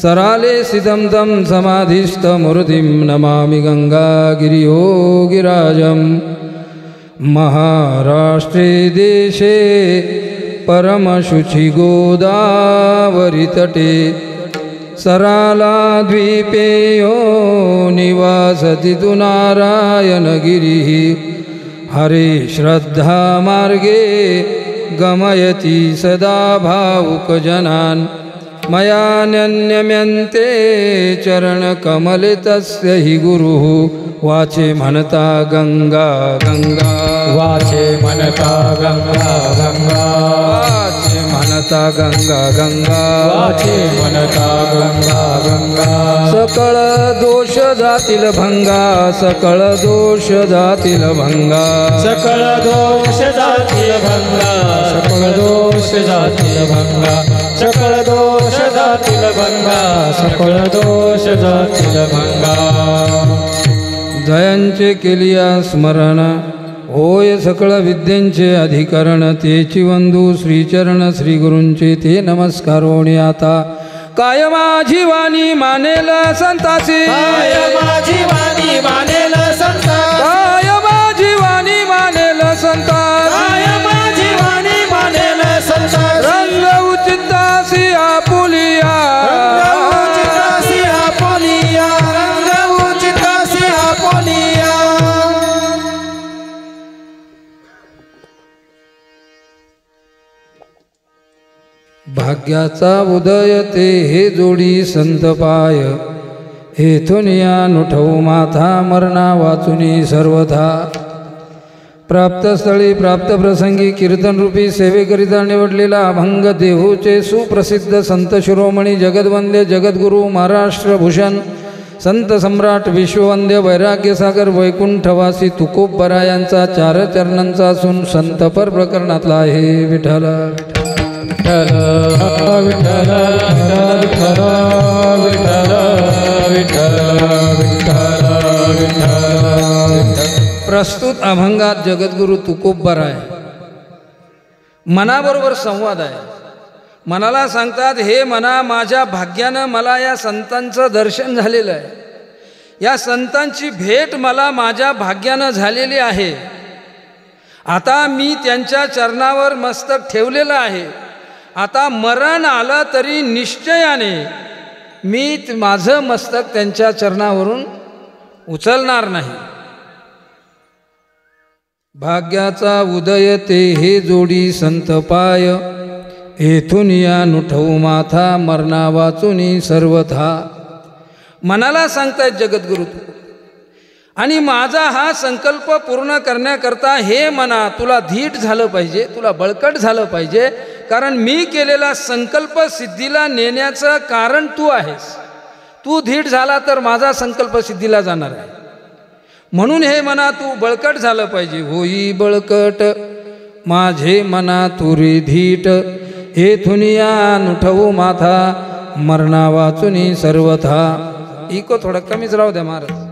सराले सितं तं समाधिस्थमूर्तिं नमामि गङ्गागिरियोगिराजं महाराष्ट्रे देशे परमशुचिगोदावरीतटे सरालाद्वीपे यो निवासति तु नारायणगिरिः हरे श्रद्धामार्गे गमयति सदा भावुकजनान् मया नन्यम्यन्ते चरणकमले तस्य हि गुरुः वाचे मनता गंगा गंगा वाचे मनता गंगा गंगा वाचे मनता गंगा गंगा वाचे मनता गंगा गंगा सकळ दोष जातील भंगा सकळ दोष जातील भंगा सकळ दोष जातील भंगा सकळ दोष जातील भंगा सकळ दोष जातील भंगा सकळ दोष जातील भंगा जयांचे केलिया स्मरण होय सकळ विद्यांचे अधिकरण तेची वंदू श्रीचरण श्री गुरूंचे ते नमस्कारोणी आता काय माझी वाणी मानेल संतासी काय माझी वाणी मानेल संता काय माझी वाणी मानेल संतासी काय माझी वाणी मानेल संता रंग उचितासी आपुलिया उचितासी आपोलिया रंग उचितासी आपोलिया भाग्याचा उदय ते हे जोडी संत पाय हेथून या नुठवू माथा मरणा वाचुनी सर्वथा प्राप्तस्थळी प्राप्त प्रसंगी कीर्तनरूपी सेवेकरिता निवडलेला अभंग देहूचे सुप्रसिद्ध संत शिरोमणी जगद्वंद्य जगद्गुरू महाराष्ट्रभूषण संत सम्राट विश्ववंद्य वैराग्यसागर वैकुंठवासी तुकोबरा यांचा चार चरणांचा असून संतपर प्रकरणातला आहे विठ्ठल विठ्ठल विठ्ठल विठ्ठल विठ्ठल विठ्ठल विठ्ठल प्रस्तुत अभंगात जगद्गुरू तुकोबराय मनाबरोबर संवाद आहे. मनाला सांगतात, हे मना, माझ्या भाग्यानं मला या संतांचं दर्शन झालेलं आहे, या संतांची भेट मला माझ्या भाग्यानं झालेली आहे. आता मी त्यांच्या चरणावर मस्तक ठेवलेलं आहे. आता मरण आलं तरी निश्चयाने मी माझं मस्तक त्यांच्या चरणावरून उचलणार नाही. भाग्याचा उदय ते हे जोडी संत पाय येथून या नुठवू माथा मरणा वाचुनी सर्वथा. मनाला सांगतायत जगद्गुरु तू, आणि माझा हा संकल्प पूर्ण करण्याकरता हे मना तुला धीट झालं पाहिजे, तुला बळकट झालं पाहिजे, कारण मी केलेला संकल्प सिद्धीला नेण्याचं कारण तू आहेस. तू धीट झाला तर माझा संकल्प सिद्धीला जाणार आहे. म्हणून हे मना तू बळकट झालं पाहिजे. होई बळकट माझे मना तुरी धीट येथून या नुठवू माथा मरणा वाचुनी सर्वथा. इको थोडा कमीच राहू द्या महाराज.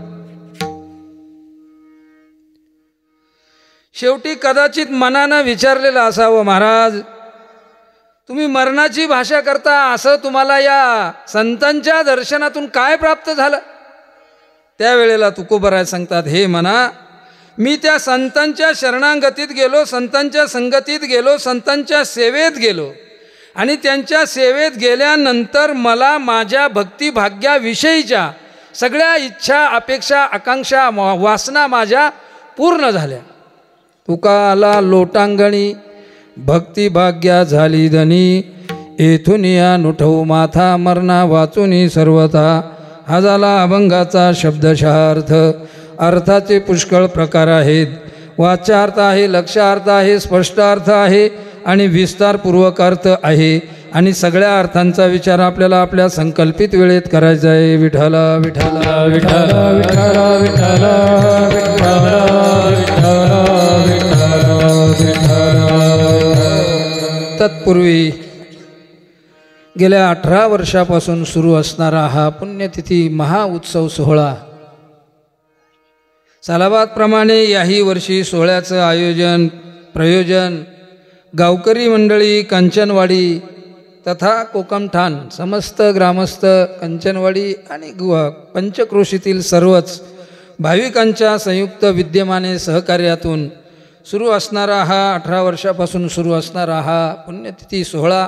शेवटी कदाचित मनानं विचारलेलं असावं, महाराज तुम्ही मरणाची भाषा करता, असं तुम्हाला या संतांच्या दर्शनातून काय प्राप्त झालं? त्यावेळेला तुकोबराय सांगतात, हे मना, मी त्या संतांच्या शरणागतीत गेलो, संतांच्या संगतीत गेलो, संतांच्या सेवेत गेलो, आणि त्यांच्या सेवेत गेल्यानंतर मला माझ्या भक्तिभाग्याविषयीच्या सगळ्या इच्छा, अपेक्षा, आकांक्षा, वासना माझ्या पूर्ण झाल्या. तुका आला लोटांगणी भक्तिभाग्या झाली धनी येथून या नुठवू माथा मरणा वाचुनी सर्वथा. हा झाला अभंगाचा शब्दशः अर्थाचे पुष्कळ प्रकार आहेत. वाच्यार्थ आहे, लक्षार्थ आहे, स्पष्ट अर्थ आहे आणि विस्तारपूर्वक अर्थ आहे, आणि सगळ्या अर्थांचा विचार आपल्याला आपल्या संकल्पित वेळेत करायचा आहे. विठ्ठल विठ्ठल विठ्ठल विठ्ठल विठ्ठल तत्पूर्वी गेल्या 18 वर्षापासून सुरू असणारा हा पुण्यतिथी महाउत्सव सोहळा सालाबादप्रमाणे याही वर्षी सोहळ्याचं आयोजन प्रयोजन गावकरी मंडळी, कांचनवाडी तथा कोकमठाण समस्त ग्रामस्थ कंचनवाडी आणि पंचक्रोशीतील सर्वच भाविकांच्या संयुक्त विद्यमाने सहकार्यातून सुरू असणारा हा 18 वर्षापासून सुरू असणारा हा पुण्यतिथी सोहळा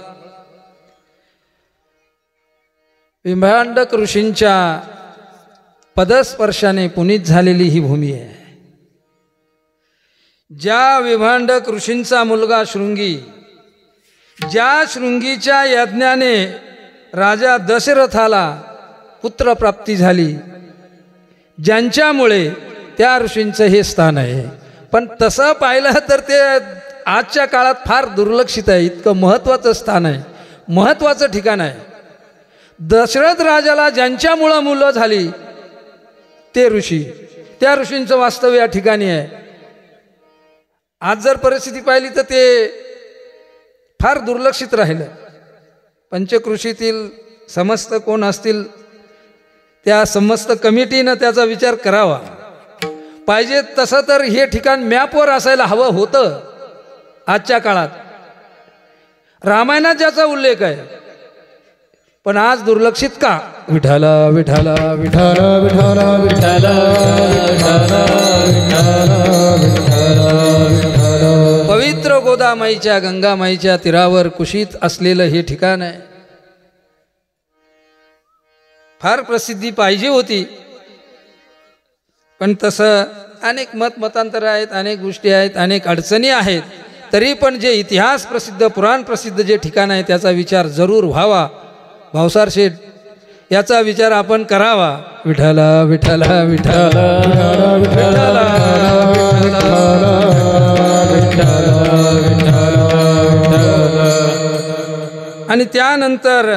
विभांडक ऋषींच्या पदस्पर्शाने पुनीत झालेली ही भूमी आहे. ज्या विभांडक ऋषींचा मुलगा शृंगी, ज्या शृंगीच्या यज्ञाने राजा दशरथाला पुत्रप्राप्ती झाली, ज्यांच्यामुळे त्या ऋषींचं हे स्थान आहे. पण तसं पाहिलं तर ते आजच्या काळात फार दुर्लक्षित आहे. इतकं महत्त्वाचं स्थान आहे, महत्त्वाचं ठिकाण आहे. दशरथ राजाला ज्यांच्यामुळं मुलं झाली ते ऋषी, त्या ऋषींचं वास्तव या ठिकाणी आहे. आज जर परिस्थिती पाहिली तर ते फार दुर्लक्षित राहिलं. पंचकृषीतील समस्त कोण असतील त्या समस्त कमिटीनं त्याचा विचार करावा. पाहिजे तसं तर हे ठिकाण मॅपवर असायला हवं होतं. आजच्या काळात रामायणात ज्याचा उल्लेख आहे पण आज दुर्लक्षित का? विठाला विठाला विठाला विठाला विठाला पवित्र गोदामाईच्या गंगामाईच्या तीरावर कुशीत असलेलं हे ठिकाण आहे. फार प्रसिद्धी पाहिजे होती पण तसं अनेक मतांतर आहेत, अनेक गोष्टी आहेत, अनेक अडचणी आहेत. तरी पण जे इतिहास प्रसिद्ध पुराण प्रसिद्ध जे ठिकाण आहे त्याचा विचार जरूर व्हावा. भावसार शेठ याचा विचार आपण करावा. विठाला विठाला विठाला विठाला आणि त्यानंतर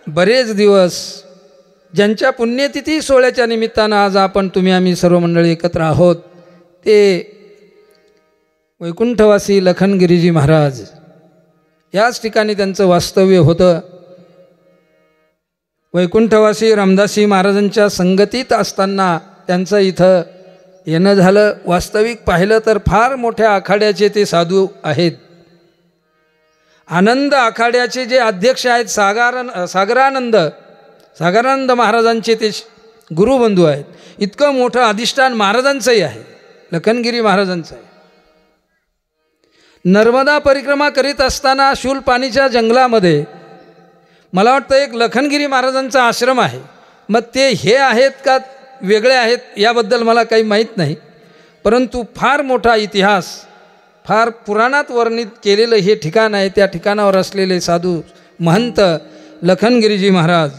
बरेच दिवस ज्यांच्या पुण्यतिथी सोहळ्याच्या निमित्तानं आज आपण तुम्ही आम्ही सर्व मंडळी एकत्र आहोत ते वैकुंठवासी लखनगिरीजी महाराज. याच ठिकाणी त्यांचं वास्तव्य होतं. वैकुंठवासी रामदासी महाराजांच्या संगतीत असताना त्यांचं इथं येणं झालं. वास्तविक पाहिलं तर फार मोठ्या आखाड्याचे ते साधू आहेत. आनंद आखाड्याचे जे अध्यक्ष आहेत सागरानंद महाराजांचे ते गुरुबंधू आहेत. इतकं मोठं अधिष्ठान महाराजांचंही आहे, लखनगिरी महाराजांचं आहे. नर्मदा परिक्रमा करीत असताना शूलपाणीच्या जंगलामध्ये मला वाटतं एक लखनगिरी महाराजांचा आश्रम आहे. मग ते हे आहेत का वेगळे आहेत याबद्दल मला काही माहीत नाही, परंतु फार मोठा इतिहास, फार पुराणात वर्णित केलेलं हे ठिकाण आहे. त्या ठिकाणावर असलेले साधू महंत लखनगिरीजी महाराज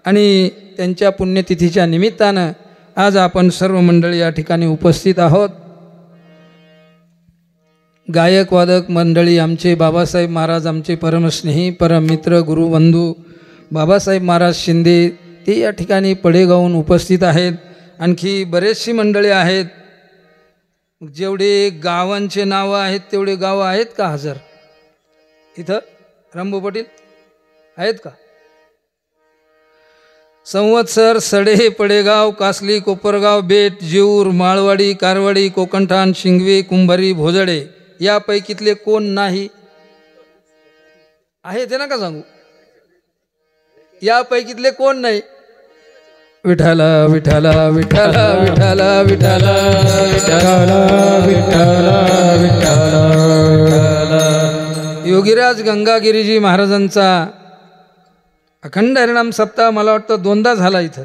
आणि त्यांच्या पुण्यतिथीच्या निमित्तानं आज आपण सर्व मंडळी या ठिकाणी उपस्थित आहोत. गायक वादक मंडळी आमचे बाबासाहेब महाराज, आमचे परमस्नेही परममित्र गुरुबंधू बाबासाहेब महाराज शिंदे ते या ठिकाणी पडेगावून उपस्थित आहेत. आणखी बरेचशी मंडळी आहेत. जेवढे गावांचे नावं आहेत तेवढे गावं आहेत का हजर इथं? रंभू पाटील आहेत का? संवत्सर, सडे, पडेगाव, कासली, कोपरगाव, बेट, जेऊर, माळवाडी, कारवाडी, कोकणठाण, शिंगवे, कुंभारी, भोजडे यापैकीतले कोण नाही आहे ते नका सांगू. यापैकीतले कोण नाही? विठाला विठाला विठाला विठाला विठाला विठाला विठाला विठाला. योगीराज गंगागिरीजी महाराजांचा अखंड हरिनाम सप्ताह मला वाटतं 2दा झाला इथं.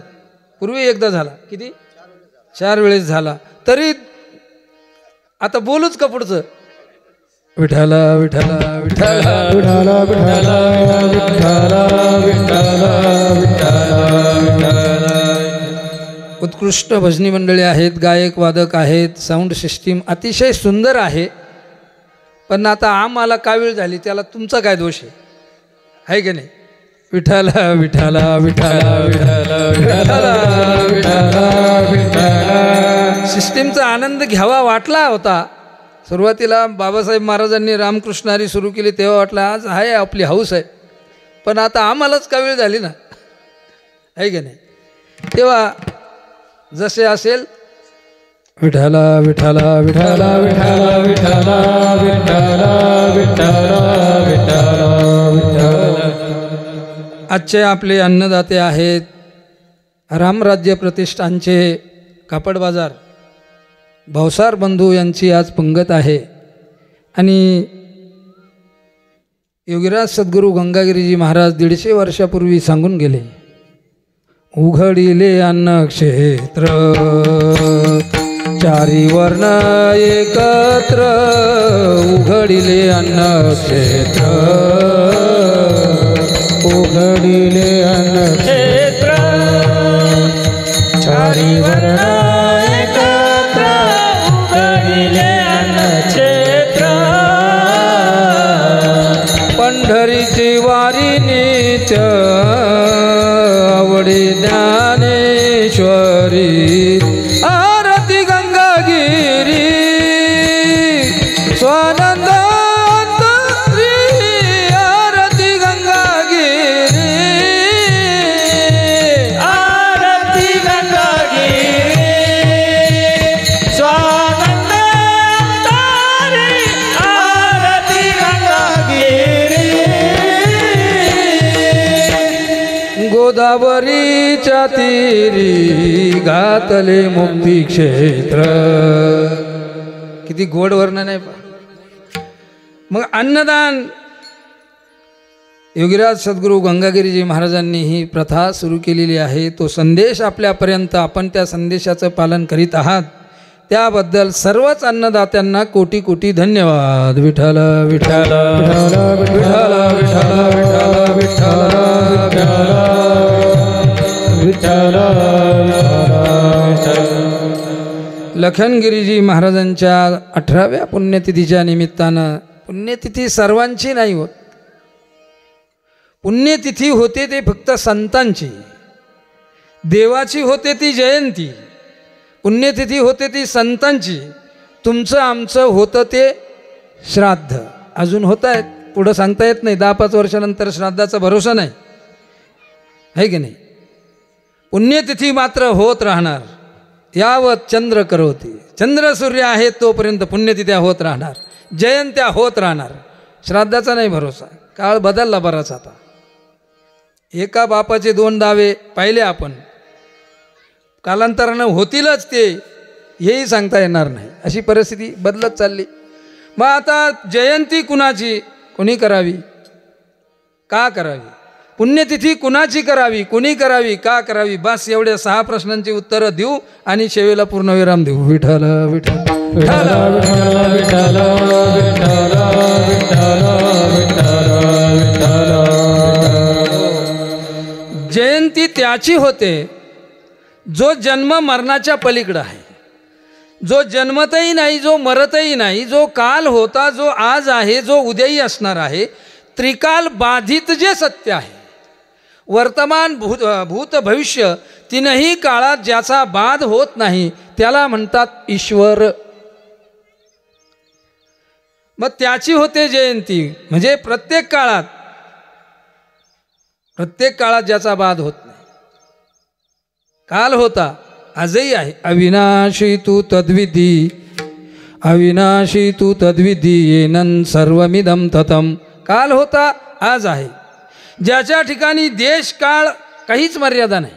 पूर्वी एकदा झाला. किती? 4 वेळेस झाला. तरी आता बोलूच का पुढचं? विठाला विठाला विठाला विठाला विठाला विठाला विठाला विठाला. उत्कृष्ट भजनी मंडळी आहेत, गायक वादक आहेत, साऊंड सिस्टीम अतिशय सुंदर आहे. पण आता आम्हाला का वेळ झाली त्याला तुमचा काय दोष आहे की नाही? विठाला विठाला विठाला विठाला विठाला विठाला विठाला. सिस्टीमचा आनंद घ्यावा वाटला होता. सुरुवातीला बाबासाहेब महाराजांनी रामकृष्णारी सुरू केली तेव्हा वाटलं आज आहे आपली हौस आहे. पण आता आम्हालाच का वेळ झाली ना, आहे की नाही? तेव्हा जसे असेल विठाला विठाला विठाला विठाला विठाला विठाला विठाला विठाला विठाला. आजचे आपले अन्नदाते आहेत रामराज्य प्रतिष्ठानचे कापड बाजार भावसार बंधू यांची आज पंगत आहे आणि योगीराज सद्गुरू गंगागिरीजी महाराज 150 वर्षापूर्वी सांगून गेले, उघडिले अन्न क्षेत्र चारी वर्ण एकत्र, उघडिले अन्न क्षेत्र, उघडिले अन्न क्षेत्र चारी वर्ण एकत्र, उघडिले अन्न क्षेत्र, पंढरीची वारी नीच आवडी ज्ञानेश्वरी, आरती गंगागिरी स्वानंद अंतरी, आरती गंगागिरी, आरती गंगागिरी स्वानंद अंतरी, आरती गंगागिरी, गोदावरीच्या तीरी घातले मुक्ती क्षेत्र. किती गोड वर्णन आहे. मग अन्नदान योगीराज सद्गुरू गंगागिरीजी महाराजांनी ही प्रथा सुरू केलेली आहे. तो संदेश आपल्यापर्यंत आपण त्या संदेशाचं पालन करीत आहात त्याबद्दल सर्वच अन्नदात्यांना कोटी कोटी धन्यवाद. विठ्ठल विठ्ठल विठ्ठल विठ्ठल विठ्ठल विठ्ठल. लखनगिरीजी महाराजांच्या 18व्या पुण्यतिथीच्या निमित्तानं, पुण्यतिथी सर्वांची नाही होत, पुण्यतिथी होते ते फक्त संतांची, देवाची होते ती जयंती, पुण्यतिथी होते ती संतांची. तुमचं आमचं होतं ते श्राद्ध. अजून होत आहेत, पुढं सांगता येत नाही. 10-5 वर्षानंतर श्राद्धाचा भरोसा नाही, आहे की नाही. पुण्यतिथी मात्र होत राहणार. यावत चंद्र करोती, चंद्र सूर्य आहेत तोपर्यंत पुण्यतिथ्या होत राहणार, जयंत्या होत राहणार. श्राद्धाचा नाही भरोसा. काळ बदलला बराच. आता एका बापाचे 2 दावे पाहिले आपण, कालांतरानं होतीलच ते, हेही सांगता येणार नाही. अशी परिस्थिती बदलत चालली. मग आता जयंती कुणाची, कोणी करावी, का करावी, पुण्यतिथी कुणाची करावी, कुणी करावी, का करावी, बस एवढ्या 6 प्रश्नांची उत्तरं देऊ आणि शेवेला पूर्णविराम देऊ. विठ्ठल विठ्ठल विठ्ठल विठ्ठल विठ्ठल विठ्ठल विठ्ठल. जयंती त्याची होते जो जन्म मरणाच्या पलीकडं आहे, जो जन्मतही नाही, जो मरतही नाही, जो काल होता, जो आज आहे, जो उद्याही असणार आहे, त्रिकाल बाधित जे सत्य आहे, वर्तमान भूत भविष्य तीनही काळात ज्याचा बाध होत नाही त्याला म्हणतात ईश्वर. मग त्याची होते जयंती. म्हणजे प्रत्येक काळात ज्याचा बाध होत नाही. काल होता, आजही आहे. अविनाशी तू तद्विधी, अविनाशी तू तद्विधी येनन सर्वमिदं ततम. काल होता, आज आहे. ज्याच्या ठिकाणी देश काळ काहीच मर्यादा नाही.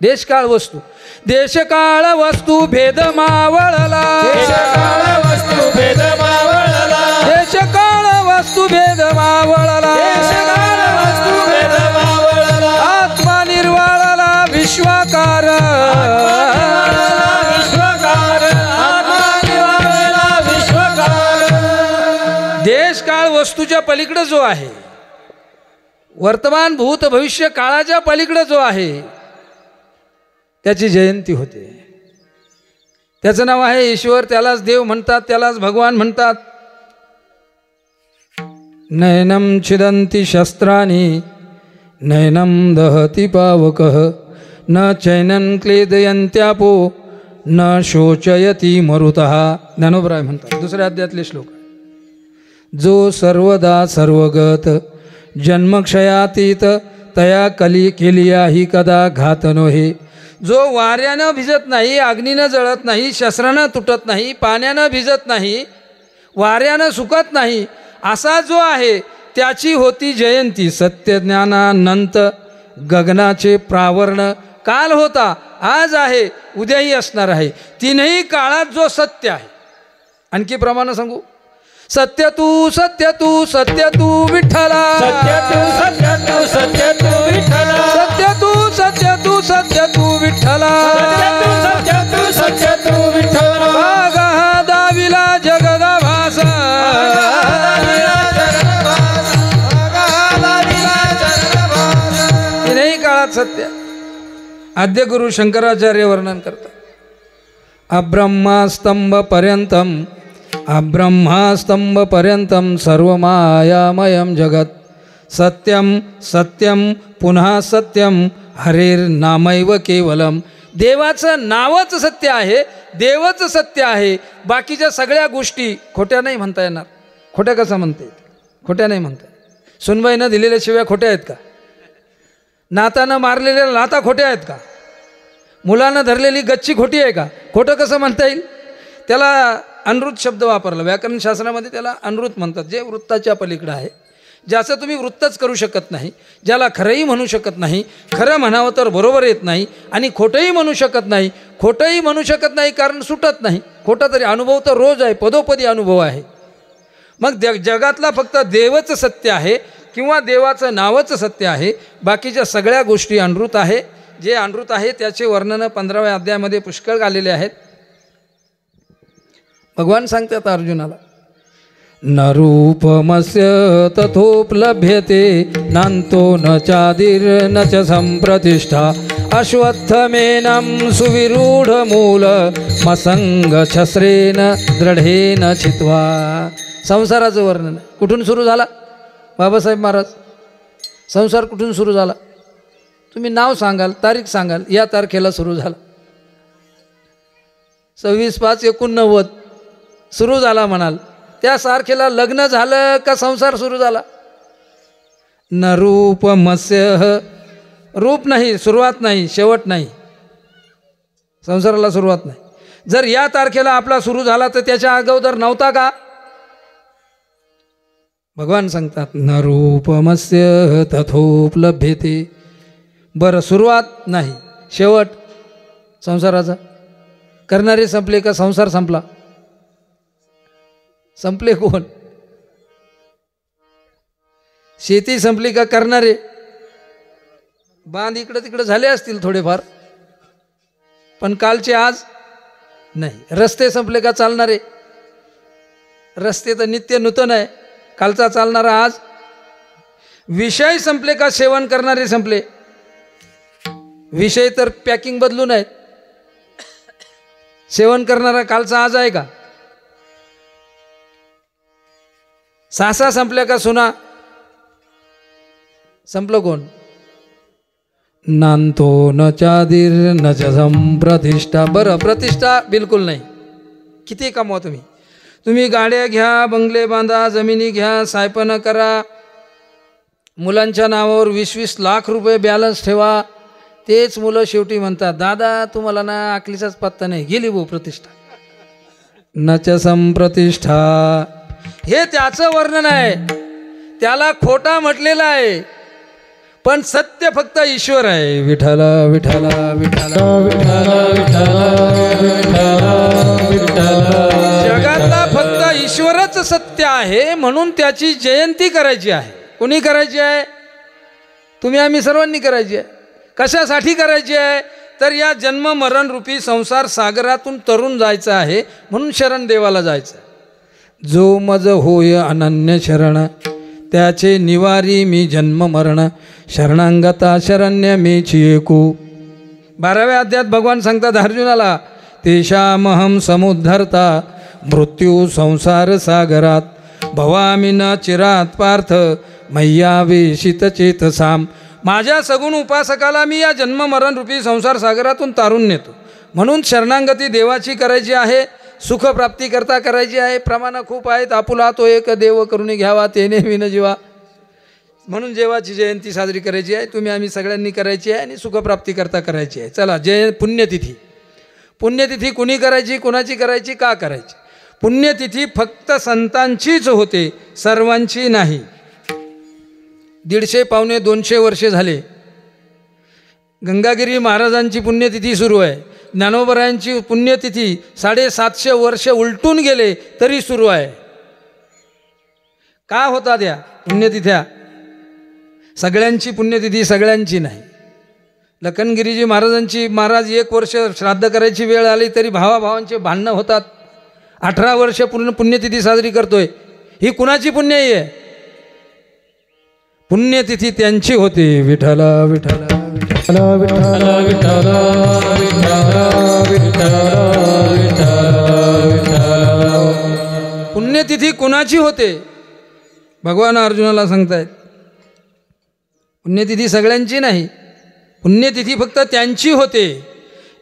देश काळ वस्तू, देश काळ वस्तू भेद मावळला, देश काळ वस्तू भेद मावळला, देश काळ वस्तू भेद मावळला, देश काळ वस्तू भेद मावळला, आत्मा निर्वाळला विश्वाकार, विश्वकार, आत्मा निर्वाळला विश्वकार. देश काळ वस्तूच्या पलीकडे जो आहे, वर्तमान भूत भविष्य काळाच्या पलीकडे जो आहे, त्याची जयंती होते. त्याचं नाव आहे ईश्वर. त्यालाच देव म्हणतात, त्यालाच भगवान म्हणतात. नयनम छिदन्ति शस्त्राणि नयनम दहति पावकः न चैनन क्लेदयन्त्यापो न शोचयति मरुतः. ज्ञानोबराय म्हणतात, 2ऱ्या अध्यायातले श्लोक. जो सर्वदा सर्वगत जन्मक्षयातीत तया केलिया ही कदा घात नोहे. जो वाऱ्यानं भिजत नाही, अग्नीनं जळत नाही, शस्त्रानं तुटत नाही, पाण्यानं भिजत नाही, वाऱ्यानं सुकत नाही, असा जो आहे त्याची होती जयंती. सत्यज्ञानानंत गगनाचे प्रावरण. काल होता, आज आहे, उद्याही असणार आहे. तीनही काळात जो सत्य आहे. आणखी प्रमाण सांगू. सत्य तू सत्य तू सत्य तू विठ्ठला. सत्य तू सत्य तू सत्य तू विठ्ठला. सत्य तू सत्य तू सत्य तू विठ्ठला. सत्य तू सत्य तू विठ्ठला. बागा दाविला जगदा भास. तीनही काळात सत्य. आद्य गुरु शंकराचार्य वर्णन करतात. अब्रह्मास्तंभ पर्यंतम अब्रह्मास्तंभ पर्यंतम सर्व मायामयम जगत. सत्यम सत्यम पुन्हा सत्यम हरेर्नामैव केवलम. देवाचं नावच सत्य आहे, देवच सत्य आहे. बाकीच्या सगळ्या गोष्टी खोट्या नाही म्हणता येणार. खोट्या कसं म्हणता येईल? खोट्या नाही म्हणता येत. सुनबाईनं दिलेल्या शिव्या खोट्या आहेत का? नातानं मारलेल्या लाता खोट्या आहेत का? मुलानं धरलेली गच्ची खोटी आहे का? खोटं कसं म्हणता येईल? त्याला अनृत शब्द वापरला. व्याकरण शास्त्रामध्ये त्याला अनृत म्हणतात, जे वृत्ताच्या पलीकडं आहे, ज्याचं तुम्ही वृत्तच करू शकत नाही, ज्याला खरंही म्हणू शकत नाही, खरं म्हणावं तर बरोबर येत नाही, आणि खोटंही म्हणू शकत नाही. खोटंही म्हणू शकत नाही कारण सुटत नाही. खोटं तरी अनुभव तर रोज आहे, पदोपदी अनुभव आहे. मग जगातला फक्त देवच सत्य आहे किंवा देवाचं नावच सत्य आहे. बाकीच्या सगळ्या गोष्टी अनृत आहे. जे अनृत आहे त्याचे वर्णन 15व्या अध्यायामध्ये पुष्कळ आलेले आहेत. भगवान सांगतात अर्जुनाला, न रूपमस्य तथोपलभ्यते नान्तो न चादिर्न च संप्रतिष्ठा अश्वत्थमेनं सुविरूढमूल मसंगछस्रेन दृढेन चित्वा. संसाराचं वर्णन कुठून सुरू झाला? बाबासाहेब महाराज, संसार कुठून सुरू झाला? तुम्ही नाव सांगाल, तारीख सांगाल, या तारखेला सुरू झाला. 26/5/89 सुरू झाला म्हणाल. त्या तारखेला लग्न झालं का संसार सुरू झाला? न रूपमस्य. रूप नाही, सुरुवात नाही, शेवट नाही. संसाराला सुरुवात नाही. जर या तारखेला आपला सुरू झाला तर त्याच्या अगोदर नव्हता का? भगवान सांगतात, न रूपमस्य तथोपलभ्यते. बरं, सुरुवात नाही, शेवट संसाराचा. करणारे संपले का संसार संपला? संपले कोण? शेती संपली का करणारे? बांध इकडं तिकडं झाले असतील थोडेफार, पण कालचे आज नाही. रस्ते संपले का चालणारे? रस्ते तर नित्य नूतन आहे, कालचा चालणारा आज. विषय संपले का सेवन करणारे संपले? विषय तर पॅकिंग बदलून आहेत. सेवन करणारा कालचा आज आहे का? सासा संपल्या का सुना? संपलं कोण? नांतो न चादिर न च संप्रतिष्ठा. बरं, प्रतिष्ठा बिलकुल नाही. किती कमवा तुम्ही. तुम्ही गाड्या घ्या, बंगले बांधा, जमिनी घ्या, सायपनं करा, मुलांच्या नावावर 20-20 लाख रुपये बॅलन्स ठेवा. तेच मुलं शेवटी म्हणतात, दादा तुम्हाला ना अकलीचाच पत्ता नाही, गेली भाऊ प्रतिष्ठा. न च संप्रतिष्ठा. हे त्याचं वर्णन आहे. त्याला खोटा म्हटलेला आहे, पण सत्य फक्त ईश्वर आहे. विठ्ठल विठ्ठल विठ्ठल विठ्ठल विठ्ठल. जगातला फक्त ईश्वरच सत्य आहे, म्हणून त्याची जयंती करायची आहे. कोणी करायची आहे? तुम्ही आम्ही सर्वांनी करायची आहे. कशासाठी करायची आहे? तर या जन्म मरण रूपी संसार सागरातून तरून जायचं आहे, म्हणून शरण देवाला जायचं. जो मज होय अनन्य शरण, त्याचे निवारी मी जन्म मरण. शरणांगता शरण्य मेची एकू. 12व्या अध्यायात भगवान सांगतात अर्जुनाला, तेषामहं समुद्धरता मृत्यू संसार सागरात. भवामी न चिरात पार्थ मय्यावेशित चेतसाम. माझ्या सगुण उपासकाला मी या जन्म मरण रूपी संसार सागरातून तारून नेतो. म्हणून शरणांगती देवाची करायची आहे, सुखप्राप्ती करता करायची आहे. प्रमाण खूप आहेत. आपुला तो एक देव करून घ्यावा, तेने विन जीवा. म्हणून देवाची जयंती साजरी करायची आहे. तुम्ही आम्ही सगळ्यांनी करायची आहे आणि सुखप्राप्ती करता करायची आहे. चला, पुण्यतिथी. पुण्यतिथी कुणी करायची, कुणाची करायची, का करायची? पुण्यतिथी फक्त संतांचीच होते, सर्वांची नाही. 150-200 वर्षे झाले. गंगागिरी महाराजांची पुण्यतिथी सुरू आहे. ज्ञानोबरायांची पुण्यतिथी 750 वर्ष उलटून गेले तरी सुरू आहे. का होता त्या पुण्यतिथ्या? सगळ्यांची पुण्यतिथी सगळ्यांची नाही. लखनगिरीजी महाराजांची, महाराज 1 वर्ष श्राद्ध करायची वेळ आली तरी भावाभावांचे भांडणं होतात. 18 वर्ष पूर्ण पुण्यतिथी साजरी करतोय. ही कुणाची पुण्यही आहे? पुण्यतिथी त्यांची होती. विठ्ठला विठ्ठला विठ्ठला विठ्ठला विठ्ठला विठ्ठला. पुण्यतिथी कुणाची होते? भगवान अर्जुनाला सांगतायत पुण्यतिथी सगळ्यांची नाही, पुण्यतिथी फक्त त्यांची होते.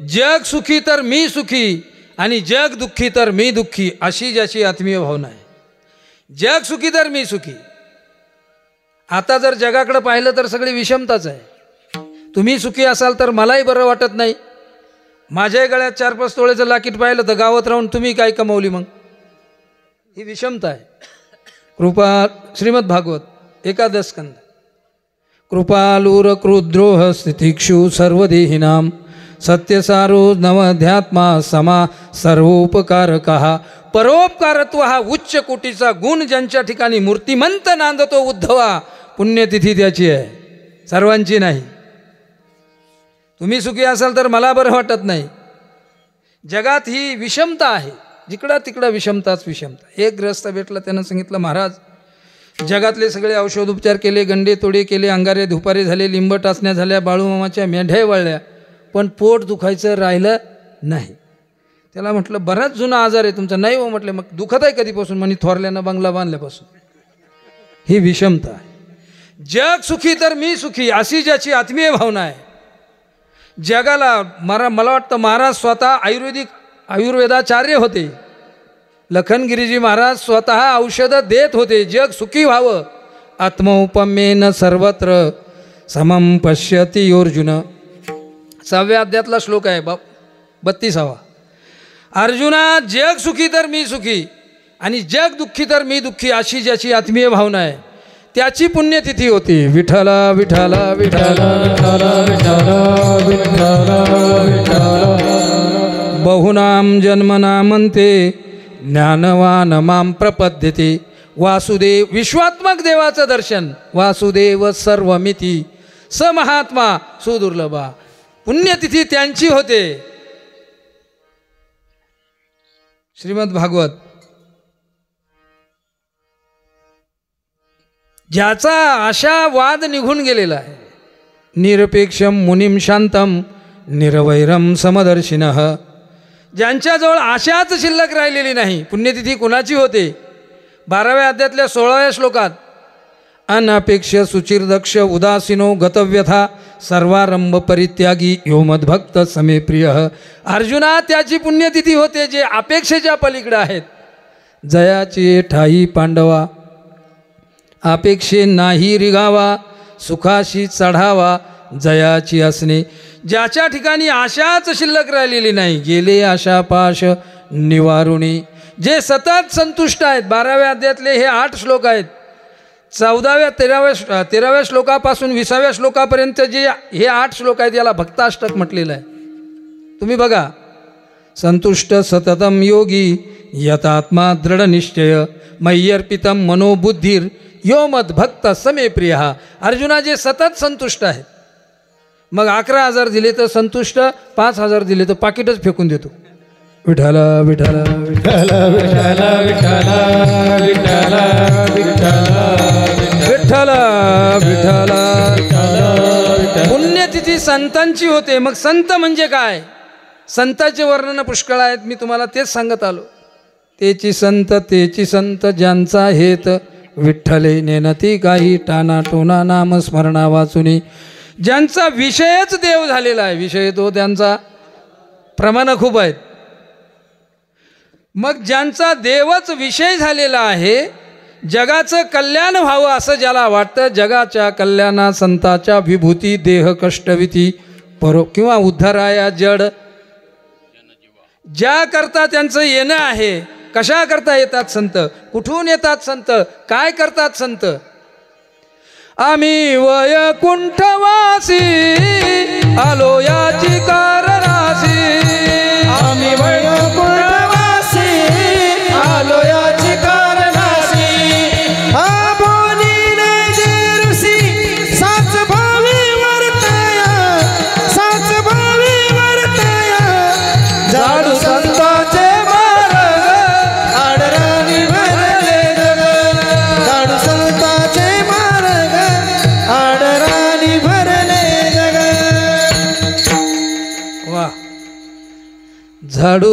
जग सुखी तर मी सुखी आणि जग दुःखी तर मी दुःखी, अशी ज्याची आत्मीय भावना आहे. जग सुखी तर मी सुखी. आता जर जगाकडे पाहिलं तर सगळी विषमताच आहे. तुम्ही सुखी असाल तर मलाही बरं वाटत नाही. माझ्याही गळ्यात 4-5 तोळेचं लाकीट पाहिलं तर गावात राहून तुम्ही काय कमावली मग? ही विषमता आहे. कृपा श्रीमद भागवत 1 स्कंद. कृपालूर क्रुद्रोह स्थितिक्षु सर्वदेहिनां सत्यसारो नवध्यात्मा समा सर्वोपकारकः. परोपकारत्व हा उच्च कोटीचा गुण ज्यांच्या ठिकाणी मूर्तिमंत नांदतो उद्धवा, पुण्यतिथी त्याची आहे, सर्वांची नाही. तुम्ही सुखी असाल तर मला बरं वाटत नाही. जगात ही विषमता आहे, जिकडं तिकडं विषमताच विषमता. एक ग्रस्त भेटला, त्यानं सांगितलं महाराज जगातले सगळे औषधोपचार केले, गंडे तोडे केले, अंगारे धुपारे झाले, लिंब टाचण्या झाल्या, बाळूमामाच्या मेढ्या वळल्या, पण पोट दुखायचं राहिलं नाही. त्याला म्हटलं बराच जुना आजार आहे तुमचा. नाही हो म्हटलं. मग दुखत आहे कधीपासून? म्हणे थोरल्यानं बंगला बांधल्यापासून. ही विषमता आहे. जग सुखी तर मी सुखी, अशी ज्याची आत्मीय भावना आहे. जगाला मला वाटतं महाराज स्वतः आयुर्वेदाचार्य होते. लखनगिरीजी महाराज स्वतः औषधं देत होते. जग सुखी व्हावं. आत्मौपम्येन सर्वत्र समं पश्यति अर्जुन. 6व्या अध्यायातला श्लोक आहे 32वा. अर्जुना, जग सुखी तर मी सुखी आणि जग दुःखी तर मी दुःखी, अशी ज्याची आत्मीय भावना आहे त्याची पुण्यतिथी होती. विठ्ठला विठ्ठला विठ्ठला विठ्ठला विठ्ठला विठ्ठला विठ्ठला. बहुनाम जन्मनामन्ते ज्ञानवान मां प्रपद्यते. वासुदेव, विश्वात्मक देवाचं दर्शन. वासुदेव सर्वमिती स महात्मा सुदुर्लभा. पुण्यतिथी त्यांची होते. श्रीमद भागवत. ज्याचा अशा वाद निघून गेलेला आहे. निरपेक्षम मुनिम शांतम निरवैरम समदर्शिनः. ज्यांच्याजवळ आशाच शिल्लक राहिलेली नाही. पुण्यतिथी कुणाची होते? 12व्या अध्यायातल्या 16व्या श्लोकात अनपेक्ष सुचिरदक्ष उदासीनो गतव्यथा सर्वारंभ परित्यागी यो मद्भक्त समे प्रिय. अर्जुना, त्याची पुण्यतिथी होते जे अपेक्षेच्या पलीकडे आहेत. जयाची ठाई पांडवा अपेक्षे नाही रिगावा, सुखाशी चढावा जयाची असणे. ज्याच्या ठिकाणी आशाच शिल्लक राहिलेली नाही. गेले आशा पाश निवारुणी. जे सतत संतुष्ट आहेत. 12व्या अध्यायातले हे 8 श्लोक आहेत. 14व्या 13व्या श्लोकापासून 20व्या श्लोकापर्यंत जे हे 8 श्लोक आहेत याला भक्ताष्टक म्हटलेलं आहे. तुम्ही बघा. संतुष्ट सततम योगी यतात्मा दृढ निश्चय मय्यर्पितम मनोबुद्धीर यो मद्भक्त समे प्रिय. अर्जुना, जे सतत संतुष्ट आहेत. मग 11,000 दिले तर संतुष्ट, 5,000 दिले तर पाकिटच फेकून देतो. विठ्ठला विठ्ठला विठ्ठला विठ्ठला विठ्ठला विठ्ठला विठ्ठला विठ्ठला. पुण्यतिथी संतांची होते. मग संत म्हणजे काय? संतांचे वर्णन पुष्कळ आहेत. मी तुम्हाला तेच सांगत आलो. तेची संत ज्यांचा हेत विठ्ठले नेनती काही टाना टोना नाम स्मरणा वाचुनी. ज्यांचा विषयच देव झालेला आहे. विषय तो त्यांचा प्रमाण खूप आहेत. मग ज्यांचा देवच विषय झालेला आहे, जगाचं कल्याण व्हावं असं ज्याला वाटतं, जगाच्या कल्याणा संताच्या विभूती देह कष्टविती परो किंवा उद्धाराया जड, ज्या करता त्यांचं येणं आहे. कशा करता येतात संत? कुठून येतात संत? काय करतात संत? आम्ही वैकुंठवासी आलो याची कारणासी आम्ही वैकुंठवासी आलो याची कारणासी बोलीने जे ऋषी साच भावी वर्तया साच भावी वर्तया जाडू संतांचे मार्ग आडराणी भरले जग जाडू संतांचे मार्ग आडराणी भरले जग वा झाडू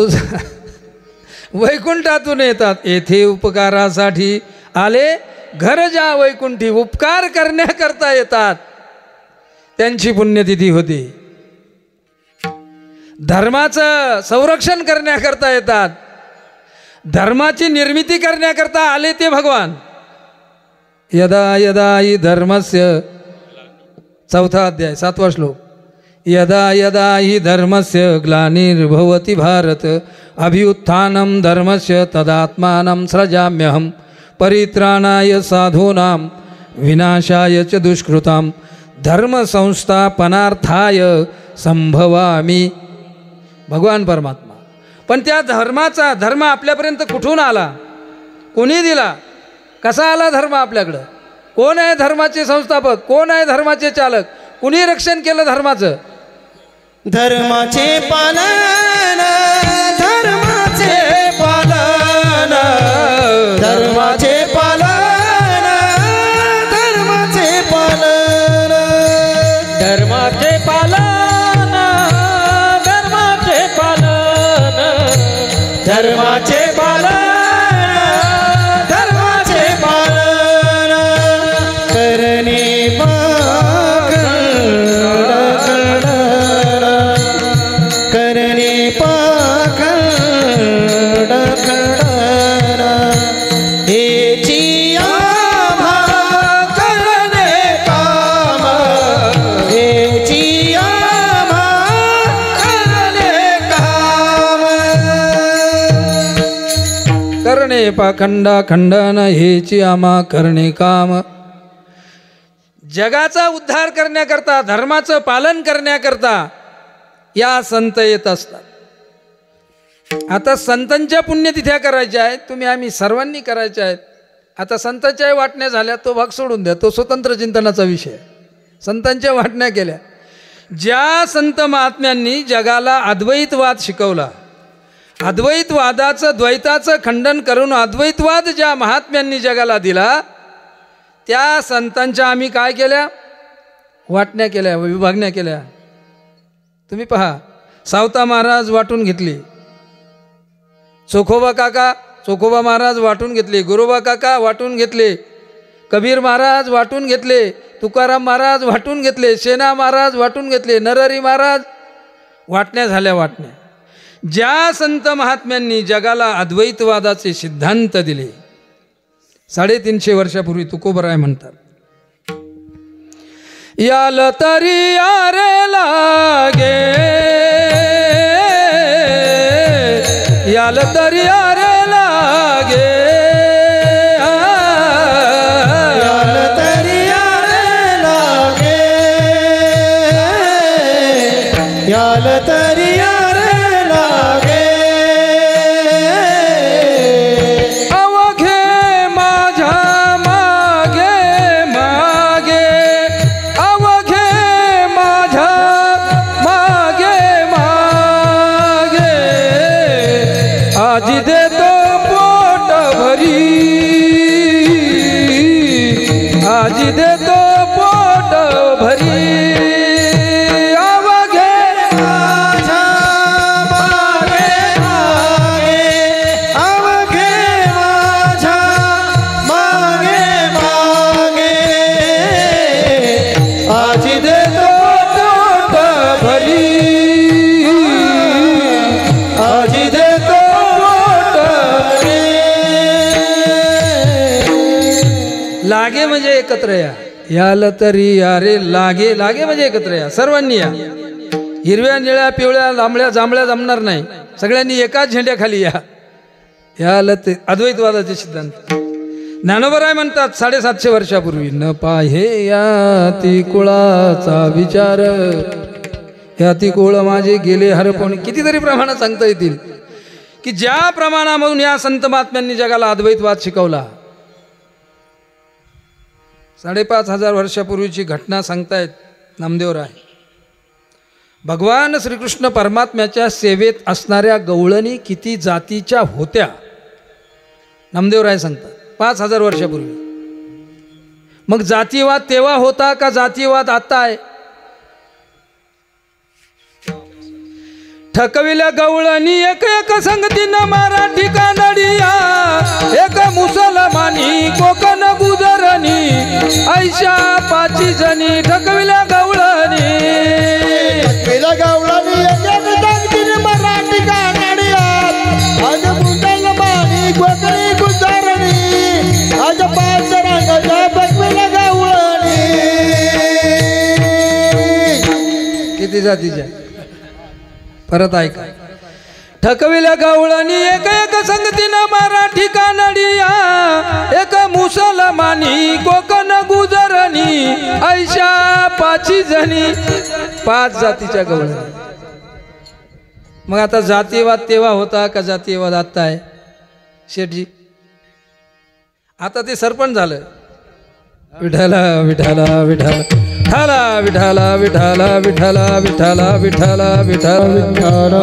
वैकुंठातून येतात येथे उपकारासाठी आले घर ज्या वैकुंठी उपकार करण्याकरता येतात त्यांची पुण्यतिथी होती धर्माचं संरक्षण करण्याकरता येतात धर्माची निर्मिती करण्याकरता आले ते भगवान यदा यदा हि धर्मस्य 4था अध्याय 7वा श्लोक यदा यदा हि धर्मस्य ग्लानिर्भवति भारत अभ्युत्थानं धर्मस्य तदात्मानं सृजाम्यहं परित्राणाय साधूनां विनाशाय च दुष्कृतां धर्मसंस्थापनार्थाय संभवामि भगवान परमात्मा पण त्या धर्माचा धर्म आपल्यापर्यंत कुठून आला कोणी दिला कसा आला धर्म आपल्याकडं कोण आहे धर्माचे संस्थापक कोण आहे धर्माचे चालक कुणी रक्षण केलं धर्माचं धर्माचे पालन धर्माचे पालन धर्माचे पालन धर्माचे पालन धर्माचे पालन धर्माचे पालन धर्माचे पालन धर्माचे पालन करणे करणे पाखंड खंडन हेची आम्हा करणे काम हेची आम्हा करणे काम करणे पाखंडा खंडन हेची आम्हा करणे काम जगाचा उद्धार करण्याकरता धर्माचं पालन करण्याकरता या संत येत असतात आता संतांच्या पुण्यतिथ्या करायच्या आहेत तुम्ही आम्ही सर्वांनी करायच्या आहेत आता संतांच्या वाटण्या झाल्या तो भाग सोडून द्या तो स्वतंत्र चिंतनाचा विषय संतांच्या वाटण्या केल्या ज्या संत महात्म्यांनी जगाला अद्वैतवाद शिकवला अद्वैतवादाचं द्वैताचं खंडन करून अद्वैतवाद ज्या महात्म्यांनी जगाला दिला त्या संतांच्या आम्ही काय केल्या वाटण्या केल्या विभागण्या केल्या तुम्ही पहा सावता महाराज वाटून घेतली चोखोबा महाराज वाटून घेतले गुरुबा काका वाटून घेतले कबीर महाराज वाटून घेतले तुकाराम महाराज वाटून घेतले सेना महाराज वाटून घेतले नरहरी महाराज वाटण्या झाल्या वाटण्या ज्या संत महात्म्यांनी जगाला अद्वैतवादाचे सिद्धांत दिले 350 वर्षापूर्वी तुकोबराय म्हणतात याल तरी यारे लागे याल तरी यारे लागे याल तरी यारे लागे याल तरी यारे लागे अवघे माझ्या मागे मागे अवघे माझ्या मागे मागे आजी देतो पोट भरी आजी देतो पोट भरी अवघे माझ्या मागे मागे अवघे माझ्या मागे मागे आजी देतो पोट भरी आजी देतो पोट भरी. लागे म्हणजे एकत्र या याल तरी यारे लागे लागे म्हणजे एकत्र या सर्वांनी या हिरव्या निळ्या पिवळ्या लांबड्या जांभळ्या जमणार नाही सगळ्यांनी एकाच झेंड्याखाली या याल ते अद्वैतवादाचे सिद्धांत ज्ञानोबराय म्हणतात 750 वर्षापूर्वी, न पाहे याती कुळाचा विचार, याती कुळ माझे गेले हरपण. कितीतरी प्रमाणात सांगता येतील की ज्या प्रमाणामधून या संत महात्म्यांनी जगाला अद्वैतवाद शिकवला. 5,500 वर्षापूर्वीची घटना सांगतायत नामदेवराय. भगवान श्रीकृष्ण परमात्म्याच्या सेवेत असणाऱ्या गवळणी किती जातीच्या होत्या नामदेवराय सांगतात 5,000 वर्षापूर्वी. मग जातीवाद तेव्हा होता का जातीवाद आता आहे? ठकविल्या गवळणी एक एक संगतीनं मराठी कानडिया, एक मुसलमानी कोकण गुजरणी, ऐशा 5 जणी ठकविल्या गवळणी. गवळणी एक एक संगतीनं मराठी कानडिया, आज मुसलमानी कोकणी गुजरणी, आज 5 रंगाच्या ठकविल्या गवळणी. किती जातीच्या? परत ऐका. ठकविल्या गवळणी एक एक संगतीनं मराठी कानडिया, एक मुसलमानी कोकण गुजरणी, ऐशा 5 जणी. 5 जातीच्या गवळणी. मग आता जातीवाद तेव्हा होता का जातीवाद आता आहे शेठजी? आता ते सरपंच झालं. विठाला विठाला विठाला विठाला विठाला विठाला विठाला विठाला विठाला विठाला.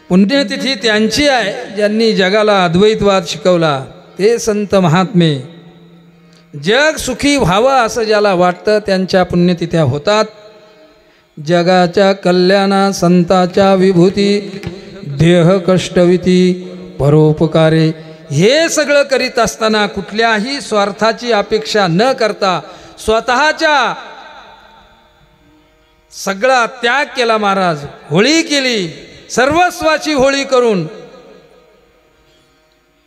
पुण्यतिथी त्यांची आहे ज्यांनी जगाला अद्वैतवाद शिकवला. ते संत महात्मे. जग सुखी व्हावं असं ज्याला वाटतं त्यांच्या पुण्यतिथ्या होतात. जगाच्या कल्याणा संताच्या विभूती, देह कष्टविती परोपकारे, हे सगळं करीत असताना कुठल्याही स्वार्थाची अपेक्षा न करता स्वतःच्या सगळा त्याग केला महाराज. होळी केली, सर्वस्वाची होळी करून.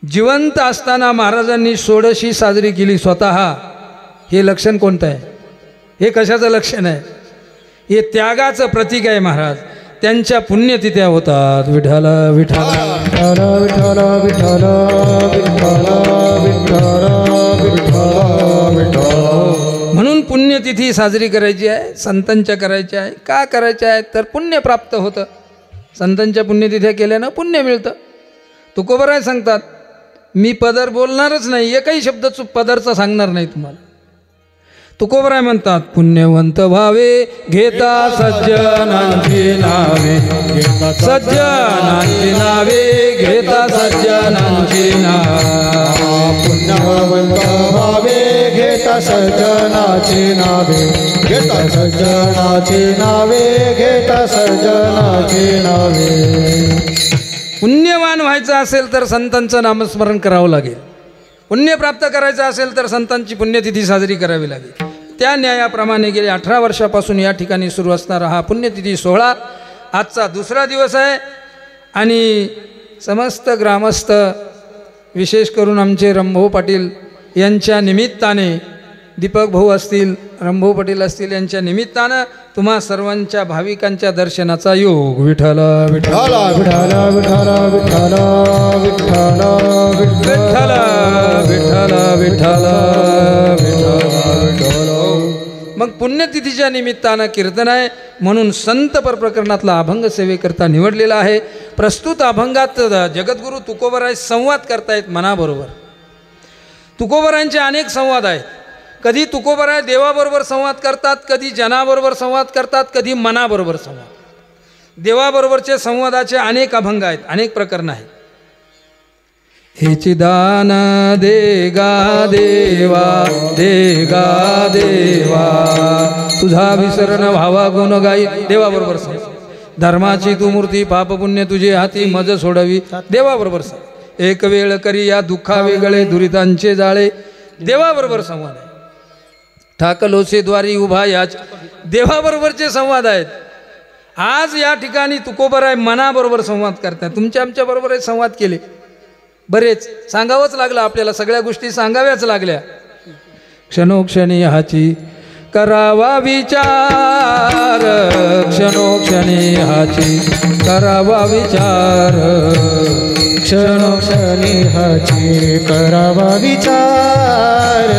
जिवंत असताना महाराजांनी षोडशी साजरी केली स्वतः. हे लक्षण कोणतं आहे? हे कशाचं लक्षण आहे? हे त्यागाचं प्रतीक आहे महाराज. त्यांच्या पुण्यतिथ्या होतात. विठाला विठाला विठाला विठाला विठाला विठाला विठाला विठाला विठाला. म्हणून पुण्यतिथी साजरी करायची आहे, संतांच्या करायच्या आहे. का करायच्या आहेत? तर पुण्य प्राप्त होतं. संतांच्या पुण्यतिथ्या केल्यानं पुण्य मिळतं. तुकोबराय सांगतात, मी पदर बोलणारच नाही, एकही शब्द पदरचा सांगणार नाही तुम्हाला. तुकोबराय म्हणतात, पुण्यवंत व्हावे घेता सज्जनांची नावे, सज्जनांची नावे घेता सज्जनांची नावे. पुण्यवंत व्हावे घेता सज्जनाची नावे, घेता सज्जनाची नावे, घेता सज्जनाची नावे. पुण्यवान व्हायचं असेल तर संतांचं नामस्मरण करावं लागेल. पुण्य प्राप्त करायचं असेल तर संतांची पुण्यतिथी साजरी करावी लागेल. त्या न्यायाप्रमाणे गेले 18 वर्षापासून या ठिकाणी सुरू असणारा हा पुण्यतिथी सोहळा आजचा 2रा दिवस आहे. आणि समस्त ग्रामस्थ, विशेष करून आमचे रमभाऊ पाटील यांच्या निमित्ताने, दीपक भाऊ असतील, रमभाऊ पाटील असतील, यांच्या निमित्तानं तुम्हा सर्वांच्या भाविकांच्या दर्शनाचा योग. विठाला विठाला विठाला विठाला विठाला विठाला विठाला विठाला विठाला विठाला. मग पुण्यतिथीच्या निमित्तानं कीर्तन आहे म्हणून संत प्रकरणातला अभंग सेवेकरता निवडलेला आहे. प्रस्तुत अभंगात जगद्गुरू तुकोबराय संवाद करतायत मनाबरोबर. तुकोबरायांचे अनेक संवाद आहेत. कधी तुकोबराय देवाबरोबर संवाद करतात, कधी जनाबरोबर संवाद करतात, कधी मनाबरोबर संवाद. देवाबरोबरचे संवादाचे अनेक अभंग आहेत, अनेक प्रकरण आहेत. हेची दान देगा देवा, देगा देवा, तुझा विसरण व्हावा गुण गाई. देवाबरोबर संवाद. धर्माची तू मूर्ती, पाप पुण्य तुझे हाती, मज सोडवी. देवाबरोबर संवाद. एक वेळ करी या दुःखा वेगळे, दुरितांचे जाळे. देवाबरोबर संवाद आहे. ठाकलोसे द्वारी उभा याच. देवाबरोबरचे संवाद आहेत. आज या ठिकाणी तुकोबराय मनाबरोबर संवाद करतात. तुमच्या आमच्या बरोबर संवाद केले बरेच. सांगावंच लागलं आपल्याला, सगळ्या गोष्टी सांगाव्याच लागल्या. क्षणोक्षणी हाची करावा विचार, क्षणोक्षणी हाची करावा विचार. क्षणोक्षणी हाची करावा विचार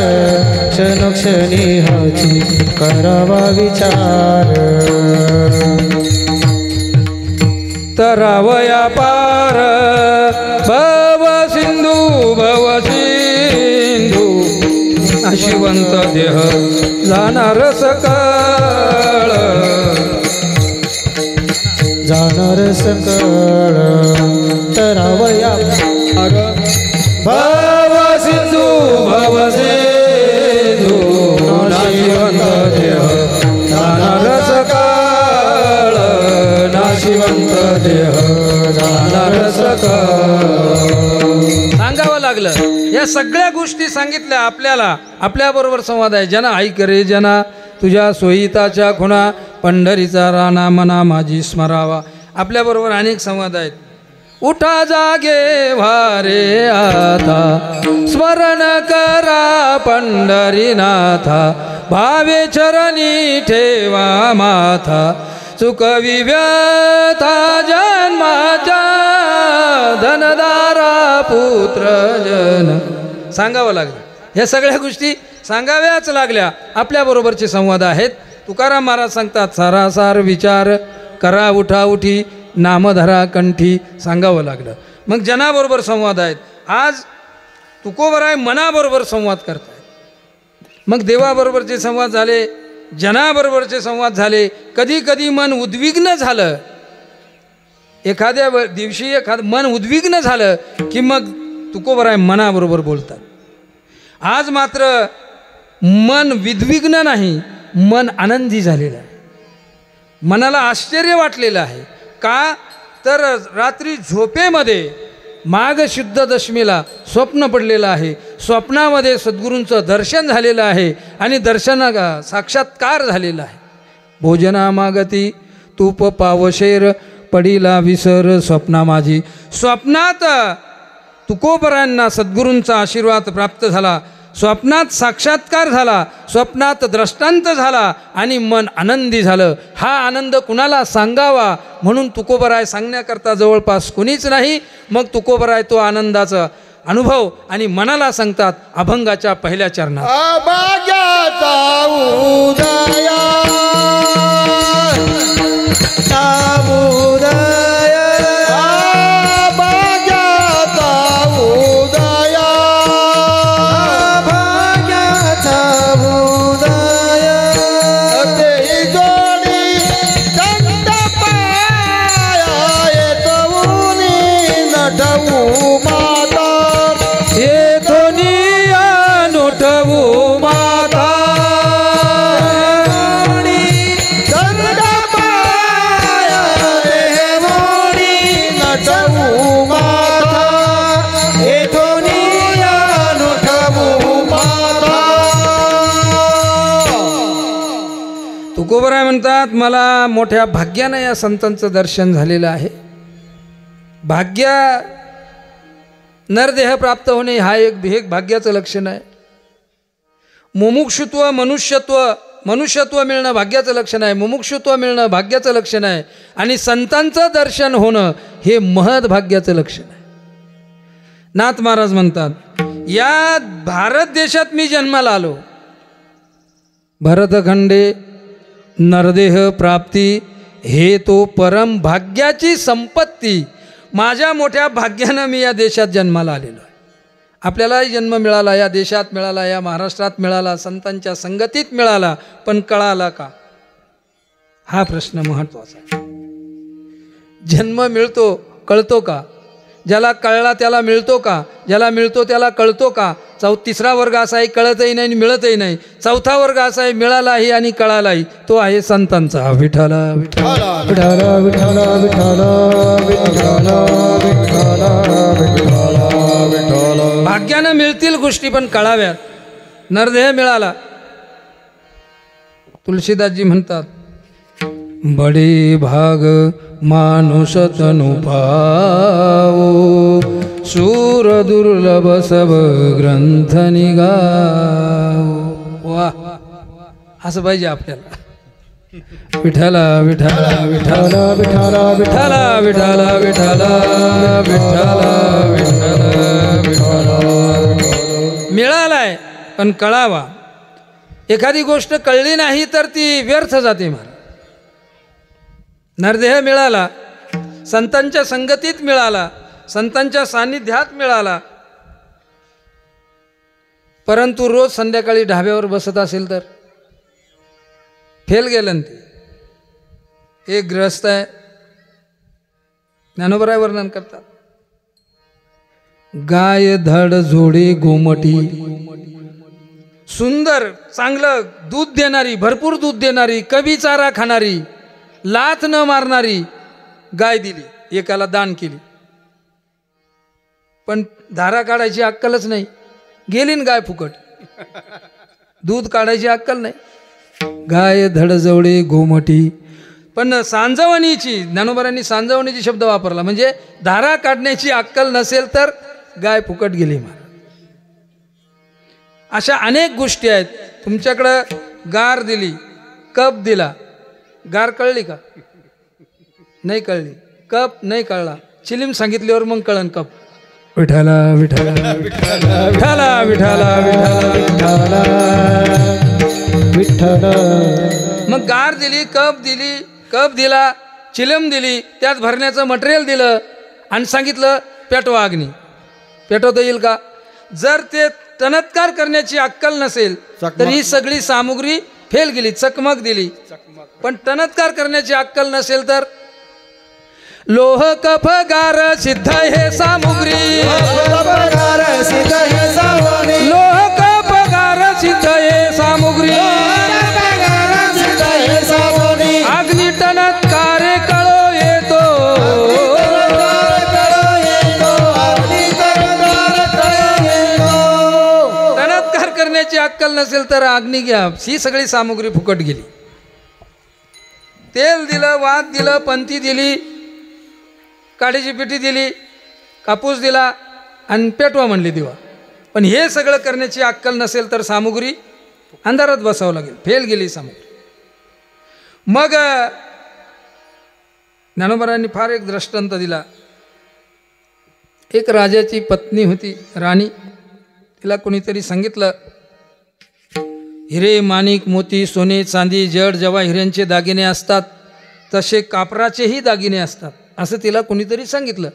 क्षणोक्षणी हाची करावा विचार तरावया पार भव सिंधू नाशिवंत देह जाणार सकळ जाणार सकळ तरावया पार भव सिंधू नाशिवंत देह जाणार सकळ नाशिवंत देह जाणार सकळ सांगावं लागलं. या सगळ्या गोष्टी सांगितल्या आपल्याला. आपल्याबरोबर संवाद आहे. जना ऐक रे जना तुझ्या सोयीताच्या खुणा पंढरीचा राणा मना माझी स्मरावा. आपल्याबरोबर अनेक संवाद आहेत. उठा जागे वारे आता स्मरण करा पंढरीनाथा भावे चरणी ठेवा माथा चुकवी व्यथा जन्माच्या धनदारा पुत्र जन. सांगावं लागलं. ह्या सगळ्या गोष्टी सांगाव्याच लागल्या. आपल्याबरोबरचे संवाद आहेत. तुकाराम महाराज सांगतात सारासार विचार करा उठा उठी नामधरा कंठी. सांगावं लागलं. मग जनाबरोबर संवाद आहेत. आज तुकोबराय मनाबरोबर संवाद करतायत. मग देवाबरोबरचे संवाद झाले, जनाबरोबरचे संवाद झाले. कधी कधी मन उद्विग्न झालं, एखाद्या दिवशी मन उद्विग्न झालं की मग तुकोबराय मनाबरोबर बोलतात. आज मात्र मन विद्विग्न नाही, मन आनंदी झालेलं आहे. मनाला आश्चर्य वाटलेलं आहे. का तर रात्री झोपेमध्ये माघ शुद्ध दशमीला स्वप्न पडलेलं आहे. स्वप्नामध्ये सद्गुरूंचं दर्शन झालेलं आहे आणि दर्शना साक्षात्कार झालेला आहे. भोजना मागती तूप पावशेर पडीला विसर स्वप्ना माझी. स्वप्नात तुकोबरायांना सद्गुरूंचा आशीर्वाद प्राप्त झाला. स्वप्नात साक्षात्कार झाला, स्वप्नात दृष्टांत झाला आणि मन आनंदी झालं. हा आनंद कुणाला सांगावा म्हणून तुकोबराय सांगण्याकरता जवळपास कोणीच नाही. मग तुकोबराय तो आनंदाचा अनुभव आणि मनाला सांगतात अभंगाच्या पहिल्या चरणात. अभाग्याचा उदया सामुदय अभाग्याचा उदया अभाग्याचा उदय ते जोडी दंड पाया येतवुनी नटवू माता येथोनी नोठवू माता दंड पाया देवोनी नटवू माता येथोनी नटवू माता. तुकोबराय म्हणतात मला मोठ्या भाग्यानं या संतांचं दर्शन झालेलं आहे. भाग्य नरदेह प्राप्त होणे हा एक भाग्याचं लक्षण आहे. मुमुक्षुत्व मनुष्यत्व मिळणं भाग्याचं लक्षण आहे. मुमुक्षुत्व मिळणं भाग्याचं लक्षण आहे. आणि संतांचं दर्शन होणं हे महद भाग्याचं लक्षण आहे. नाथ महाराज म्हणतात या भारत देशात मी जन्माला आलो. भरतखंडे नरदेह प्राप्ती हे तो परम भाग्याची संपत्ती. माझ्या मोठ्या भाग्यानं मी या देशात जन्माला आलेलो आहे. आपल्यालाही जन्म मिळाला, या देशात मिळाला, या महाराष्ट्रात मिळाला, संतांच्या संगतीत मिळाला. पण कळाला का हा प्रश्न महत्त्वाचा आहे. जन्म मिळतो कळतो का? ज्याला कळला त्याला मिळतो का? ज्याला मिळतो त्याला कळतो का? तिसरा वर्ग असा आहे कळतही नाही आणि मिळतही नाही. चौथा वर्ग असा आहे मिळालाही आणि कळालाही. तो आहे संतांचा. विठ्ठल विठ्ठल विठ्ठल विठ्ठल विठ्ठल विठ्ठल विठ्ठल विठ्ठल. भाग्यानं मिळतील गोष्टी पण कळाव्यात. नरदेह मिळाला. तुलसीदासजी म्हणतात बडे भाग मानुष तनु पावो शूर दुर्लभ सब ग्रंथ निगाओ. वा असं पाहिजे आपल्याला. विठ्ठला विठ्ठला विठ्ठला विठ्ठला विठ्ठला विठ्ठला विठ्ठला विठ्ठला विठ्ठला मिळालाय पण कळावा. एखादी गोष्ट कळली नाही तर ती व्यर्थ जाते. मला नरदेह मिळाला, संतांच्या संगतीत मिळाला, संतांच्या सान्निध्यात मिळाला, परंतु रोज संध्याकाळी ढाब्यावर बसत असेल तर फेल गेलं. ते एक ग्रस्त आहे, ज्ञानोबराय वर्णन करतात. गाय धड जोडे गोमटी, सुंदर चांगलं दूध देणारी, भरपूर दूध देणारी, कमी चारा खाणारी, लाथ न मारणारी गाय दिली, एकाला दान केली. पण धारा काढायची अक्कलच नाही, गेली न गाय फुकट. दूध काढायची अक्कल नाही. गाय धडजवळे गोमटी. पण सांजवणीची, ज्ञानोबरांनी सांजवणीची शब्द वापरला, म्हणजे धारा काढण्याची अक्कल नसेल तर गाय फुकट गेली. मला अशा अनेक गोष्टी आहेत. तुमच्याकडं गार दिली, कप दिला, गार कळली का? नाही कळली. कप नाही कळला, चिलीम सांगितल्यावर मग कळन कप. विठ्ठला विठ्ठला विठ्ठला विठ्ठला विठ्ठला विठ्ठला विठ्ठला. मग गार दिली, कप दिली, कप दिला, चिलम दिली, त्यात भरण्याचं मटेरियल दिलं आणि सांगितलं पेटवा अग्नी. पेटवता येईल का? जर ते तणत्कार करण्याची अक्कल नसेल तर ही सगळी सामुग्री फेल गेली, चकमक दिली. पण तणत्कार करण्याची अक्कल नसेल तर लोह कफ गार सिद्ध हे सामुग्री, लोह कफ गार सिद्ध हे सामुग्री, अग्नि तणत्कारे कळो येतो, तणत्कार करण्याची अक्कल नसेल तर अग्नी घ्या. ही सगळी सामुग्री फुकट गेली. तेल दिलं, वात दिलं, पंथी दिली, काडीची पिठी दिली, कापूस दिला आणि पेटवा म्हणली दिवा. पण हे सगळं करण्याची अक्कल नसेल तर सामुग्री अंधारात बसावं लागेल, फेल गेली सामुग्री. मग ज्ञानोबरांनी फार एक दृष्टांत दिला. एक राजाची पत्नी होती राणी. तिला कोणीतरी सांगितलं हिरे माणिक मोती सोने चांदी जड जेव्हा हिऱ्यांचे दागिने असतात तसे कापराचेही दागिने असतात असं तिला कोणीतरी सांगितलं.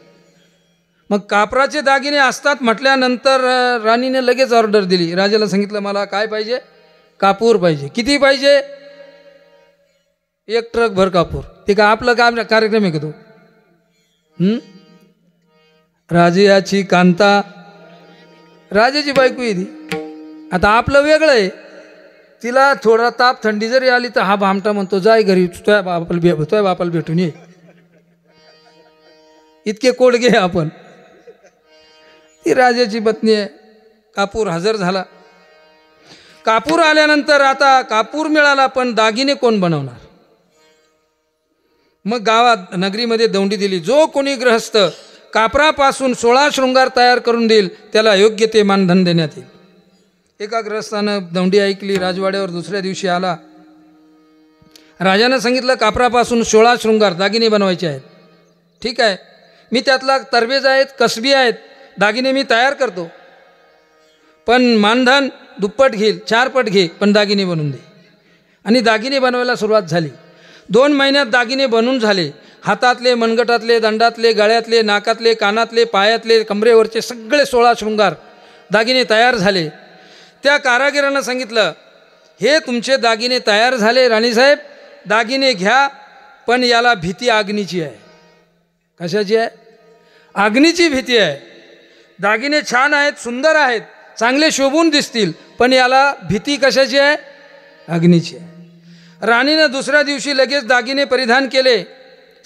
मग कापराचे दागिने असतात म्हटल्यानंतर राणीने लगेच ऑर्डर दिली. राजाला सांगितलं मला काय पाहिजे? कापूर पाहिजे. किती पाहिजे? 1 ट्रक भर कापूर. ते का आपलं काम कार्यक्रम आहे का तो? राजाची कांता, राजाची बायको आहे ती. आता आपलं वेगळं आहे. तिला थोडा ताप थंडी जरी आली तर हा भामटा म्हणतो जाय घरी, तुझ्या बापाला भेटून ये. इतके कोडगे आपण. ती राजाची पत्नी आहे. कापूर हजर झाला. कापूर आल्यानंतर आता कापूर मिळाला पण दागिने कोण बनवणार? मग गावात नगरीमध्ये दौंडी दिली. जो कोणी गृहस्थ कापरापासून 16 शृंगार तयार करून देईल त्याला योग्य ते मानधन देण्यात येईल. एका ग्रस्तानं दौंडी ऐकली. राजवाड्यावर दुसऱ्या दिवशी आला. राजानं सांगितलं कापरापासून 16 शृंगार दागिने बनवायचे आहेत. ठीक आहे, मी त्यातला तरबेज आहेत, कसबी आहेत, दागिने मी तयार करतो, पण मानधन दुप्पट घेईल, 4 पट घे, पण दागिने बनवून दे. आणि दागिने बनवायला सुरुवात झाली. 2 महिन्यात दागिने बनून झाले. हातातले, मनगटातले, दंडातले, गळ्यातले, नाकातले, कानातले, पायातले, कमरेवरचे सगळे 16 शृंगार दागिने तयार झाले. त्या कारागिरांना सांगितलं हे तुमचे दागिने तयार झाले राणीसाहेब, दागिने घ्या, पण याला भीती अग्नीची आहे. कशाची आहे? अग्नीची भीती आहे. दागिने छान आहेत, सुंदर आहेत, चांगले शोभून दिसतील, पण याला भीती कशाची आहे? अग्नीची आहे. राणीनं दुसऱ्या दिवशी लगेच दागिने परिधान केले,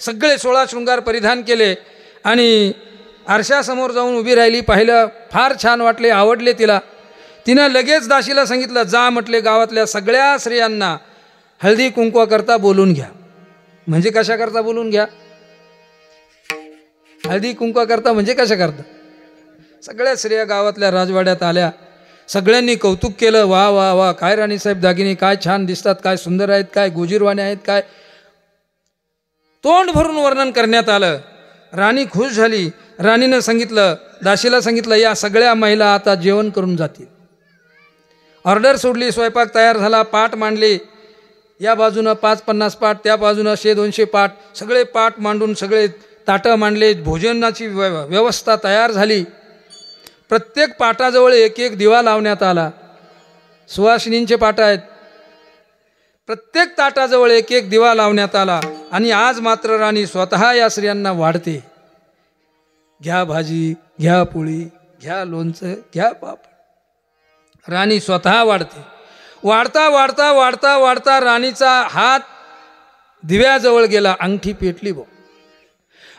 सगळे 16 शृंगार परिधान केले आणि आरशासमोर जाऊन उभी राहिली. पाहिलं, फार छान वाटले, आवडले तिला. तिनं लगेच दासीला सांगितलं जा म्हटले गावातल्या सगळ्या स्त्रियांना हळदी कुंकवाकरता बोलून घ्या. म्हणजे कशाकरता बोलून घ्या? हळदी कुंकवाकरता म्हणजे कशा करता? सगळ्या स्त्रिया गावातल्या राजवाड्यात आल्या. सगळ्यांनी कौतुक केलं, वा वा वा, काय राणीसाहेब दागिने काय छान दिसतात, काय सुंदर आहेत, काय गोजीरवाणे आहेत, काय तोंड भरून वर्णन करण्यात आलं. राणी खुश झाली. राणीनं सांगितलं, दासीला सांगितलं, या सगळ्या महिला आता जेवण करून जातील. ऑर्डर सोडली, स्वयंपाक तयार झाला, पाट मांडले, या बाजूनं 5-50 पाट, त्या बाजूनं 100-200 पाट, सगळे पाट मांडून सगळे ताटं मांडले. भोजनाची व्यवस्था तयार झाली. प्रत्येक पाटाजवळ एक एक दिवा लावण्यात आला. सुवासिनींचे पाट आहेत. प्रत्येक ताटाजवळ एक एक दिवा लावण्यात आला. आणि आज मात्र राणी स्वतः या स्त्रियांना वाढते, घ्या भाजी, घ्या पोळी, घ्या लोणचं, घ्या पापड. राणी स्वतः वाढते. वाढता वाढता वाढता वाढता राणीचा हात दिव्याजवळ गेला. अंगठी पेटली.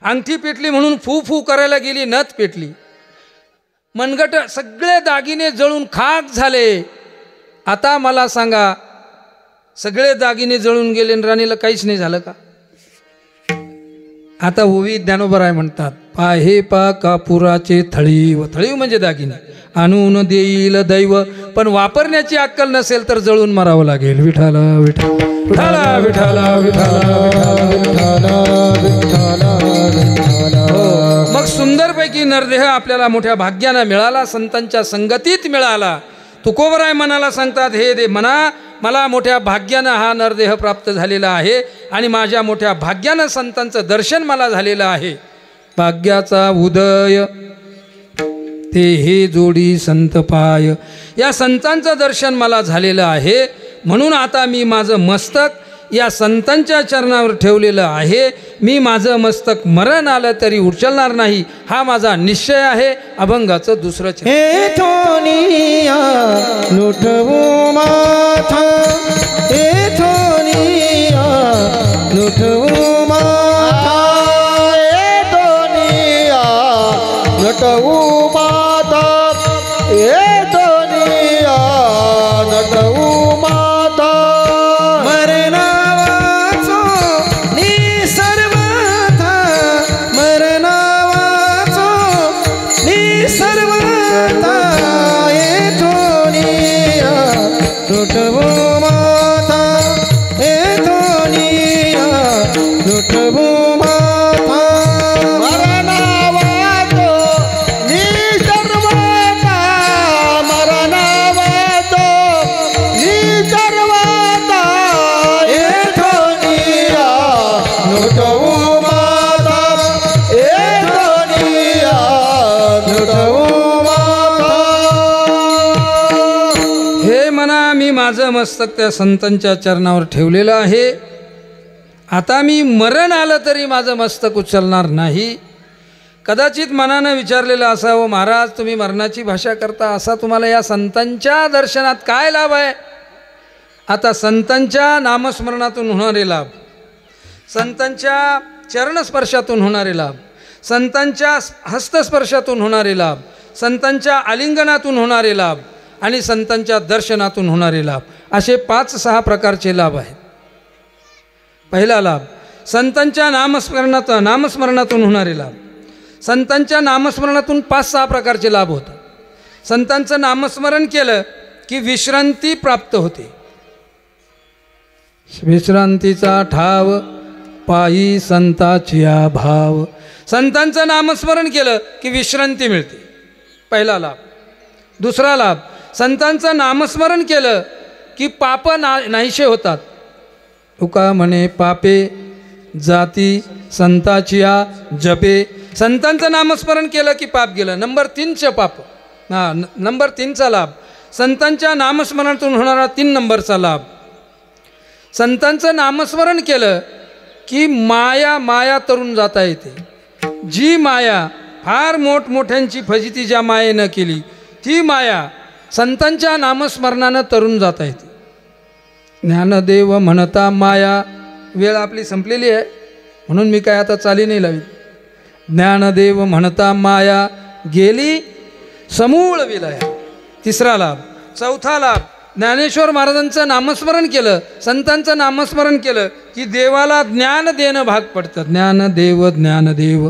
अंगठी पेटली म्हणून फू फू करायला गेली, नथ पेटली. मनगट सगळे दागिने जळून खाक झाले. आता मला सांगा, सगळे दागिने जळून गेले आणि राणीला काहीच नाही झालं का? आता ओवी ज्ञानोबराय म्हणतात, पाहे पा कापुराचे थळीव. थळीव म्हणजे दागिने. आणून देईल दैव, पण वापरण्याची अक्कल नसेल तर जळून मारावं लागेल. विठाला विठाला विठाला विठाला विठाला. मग सुंदरपैकी नरदेह आपल्याला मोठ्या भाग्यानं मिळाला, संतांच्या संगतीत मिळाला. तुकोबराय मनाला सांगतात, हे दे मना, मला मोठ्या भाग्यानं हा नरदेह प्राप्त झालेला आहे आणि माझ्या मोठ्या भाग्यानं संतांचं दर्शन मला झालेलं आहे. भाग्याचा उदय ते हे जोडी संत पाय. या संतांचं दर्शन मला झालेलं आहे, म्हणून आता मी माझं मस्तक या संतांच्या चरणावर ठेवलेलं आहे. मी माझं मस्तक मरण आलं तरी उचलणार नाही, हा माझा निश्चय आहे. अभंगाचं दुसरं चरण. हे थोनिया लुटवू माथा, हे थोनिया लुटवू माथा, हे थोनिया लुटवू माथा, हे थोनिया लुटवू माथा. मरणावाचो नी सर्वथा, मरणावाचो नी सर्वथा, हे थोनिया लुटवू माथा, हे थोनिया लुटवू माथा. मरणावाचो नी सर्वथा, मरणावाचो नी सर्वथा, हे थोनिया लुटवू माथा, हे थोनिया लुटवू माथा. हे म्हणा, मी माझं मस्तक त्या संतांच्या चरणावर ठेवलेलं आहे. आता मी मरण आलं तरी माझं मस्तक उचलणार नाही. कदाचित मनानं विचारलेलं असावं, महाराज तुम्ही मरणाची भाषा करता, असा तुम्हाला या संतांच्या दर्शनात काय लाभ आहे? आता संतांच्या नामस्मरणातून होणारे लाभ, संतांच्या चरणस्पर्शातून होणारे लाभ, संतांच्या हस्तस्पर्शातून होणारे लाभ, संतांच्या आलिंगनातून होणारे लाभ आणि संतांच्या दर्शनातून होणारे लाभ, असे 5-6 प्रकारचे लाभ आहेत. पहिला लाभ, संतांच्या नामस्मरणातून होणारे लाभ. संतांच्या नामस्मरणातून 5-6 प्रकारचे लाभ होतात. संतांचं नामस्मरण केलं की विश्रांती प्राप्त होते. विश्रांतीचा ठाव पायी संताचिया भाव. संतांचं नामस्मरण केलं की विश्रांती मिळते, पहिला लाभ. दुसरा लाभ, संतांचं नामस्मरण केलं की पाप नाहीशे होतात. तुका म्हणे पापे जाती संताचिया जपे. संतांचं नामस्मरण केलं की पाप गेलं. नंबर 3चं पाप, नंबर 3चा लाभ, संतांच्या नामस्मरणातून होणारा 3 नंबरचा लाभ. संतांचं नामस्मरण केलं की माया तरून जाता येते. जी माया फार मोठमोठ्यांची फजिती ज्या मायेनं केली, ती माया संतांच्या नामस्मरणानं तरून जाता येते. ज्ञानदेव म्हणता माया. वेळ आपली संपलेली आहे म्हणून मी काय आता चाली नाही लावीत. ज्ञानदेव म्हणता माया गेली समूळ विलया. 3रा लाभ. 4था लाभ, ज्ञानेश्वर महाराजांचं नामस्मरण केलं, संतांचं नामस्मरण केलं की देवाला ज्ञान देणं भाग पडतं. ज्ञानदेव ज्ञानदेव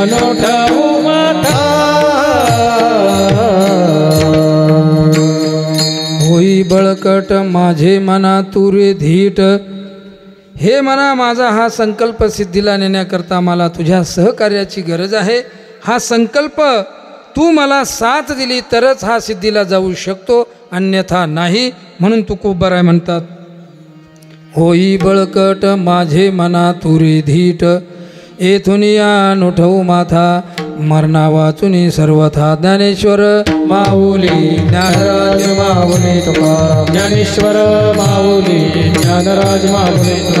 अनुठवू माथा होई बळकट माझे मना तुरे धीट. हे मना, माझा हा संकल्प सिद्धीला नेण्याकरता मला तुझ्या सहकार्याची गरज आहे. हा संकल्प तू मला साथ दिली तरच हा सिद्धीला जाऊ शकतो, अन्यथा नाही. म्हणून तुकोबर आहे म्हणतात, होई बळकट माझे मना तुरी धीट. येथुनिया नुठवू माथा मरणा वाचुनी सर्वथा. ज्ञानेश्वर माऊली ज्ञानराज माऊली तुकाराम. ज्ञानेश्वर माऊली ज्ञानराज माऊली